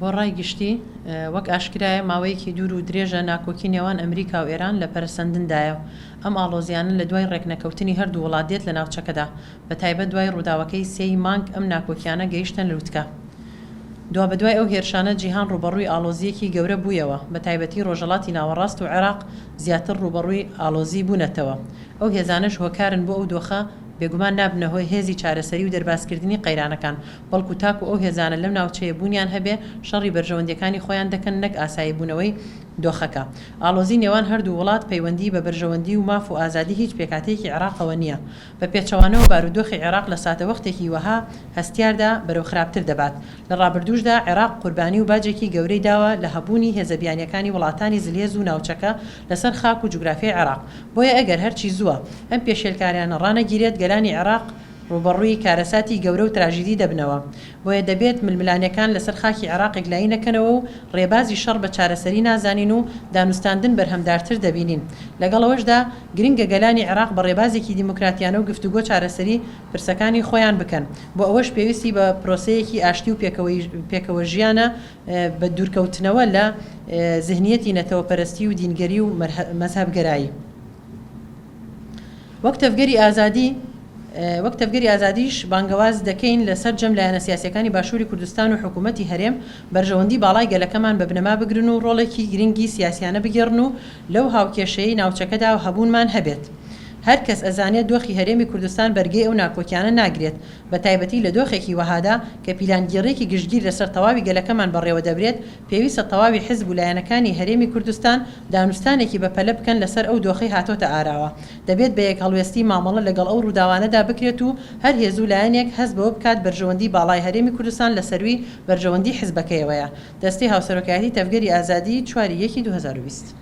بۆ ڕای گشتی وەک ئاشکرایە ماوەیەکی دوور و درێژە ناکۆکی نێوان ئەمریکا و ئێران لە پەرسەندندایە و ئەم ئاڵۆزیانە لە دوای ڕێکنەکەوتنی هەردوو وڵات دێت لە ناوچەکەدا بەتایبەت دوای ڕووداوەکەی 3 مانگ ئەم ناکۆکیانە گەیشتن لووتکە. دوابەدوای ئەو هێرشانە جیهان ڕوبەڕووی ئاڵۆزیەکی گەورە بوویەوە بە تایبەتی ڕۆژهەڵاتی ناوەڕاست و عێراق زیاتر ڕوبەڕووی ئاڵۆزی بوونەتەوە. ئەو هێزانەش هۆکارن بۆ ئەو دۆخە بێگومان نابنە هۆی هێزی چارەسەری و دەرباسکردنی قەیرانەکان، بەڵکو تاکو ئەو هێزانە لەم ناوچەیە بوونیان هەبێ شەڕی بەرژەوەندیەکانی خۆیان دەکەن نەک ئاسایی بوونەوەی دۆخەکە. ئاڵۆزی نێوان هەردوو وڵات پەیوەندی بە بەرژەوەندی و ماف و ئازادی هیچ پێکاتێکی عێراقەوە نییە. بە پێچەوانەوە بارودۆخی عێراق لە ساتەوەختێکی وەها هەستیاردا بەرەو خراپتر دەبات. لە ڕابردووشدا عێراق قوربانی و باجێکی گەورەی داوە لە هەبوونی هێزەبیانیەکانی وڵاتانی زلێز و ناوچەکە لەسەر خاک و جوگرافیای عێراق. بۆیە ئەگەر هەرچی زووە ئەم پێشێلکاریانە ڕانەگیرێت گەلانی عێراق ڕوبەڕووی کارەساتی گەورە و تراژیدی دەبنەوە. بۆیە دەبێت ململانیەکان لەسەر خاکی عێراقێک لای نەکەنەوە و ڕێبازی شەڕ بە چارەسەری نازانین و دانوستاندن بەرهەمدارتر دەبینین. لەگەڵەوەشدا گرنگە گەلانی عێراق بە ڕێبازێکی دیموکراتیانە و گفتوگۆ چارەسەری پرسەکانی خۆیان بکەن. بۆ ئەوەش پێویستی بە پرۆسەیەکی ئاشتی و پێکەوە ژیانە بە دوورکەوتنەوە لە ذهنیەتی نەتەوەپەرستی و دینگەری و مەزهەبگەرایی. وەک تەفگەری ئازادیش بانگەواز دەکەین لەسەر جەم لایەنە سیاسیەکانی باشووری کوردستان و حکوومەتی هەرێم بەرژەوەندی باڵای گەلەکەمان بە بنەما بگرن و ڕۆڵێکی گرنگی سیاسیانە بگێڕن و لەو هاوکێشەی ناوچەکەدا و هەبوونمان هەبێت. هەر کەس ئەزانێت دۆخی هەرێمی کوردستان بەرگەی ئەو ناکۆکیانە ناگرێت، بە تایبەتی لە دۆخێکی وەهادا کە پیلانگیڕێکی گشتگیر لەسەر تەواوی گەلەکەمان بەڕێوە دەبرێت. پێویستە تەواوی حزب و لایەنەکانی هەرێمی کوردستان دانوستانێکی بەپەلە بکەن لەسەر ئەو دۆخەی هاتۆتە ئاراوە. دەبێت بە یەک هەڵوێستی مامەڵە لەگەڵ ئەو ڕووداوانەدا بکرێت و هەر هێز و لایەنێک هەست بەوە بکات بەرژەوەندی باڵای هەرێمی کوردستان لە سەروی بەرژەوەندی حیزبەکەیەوەیە. دەستی هاوسەرۆکایەتی تەفگەری ئازادی 4/1/2020.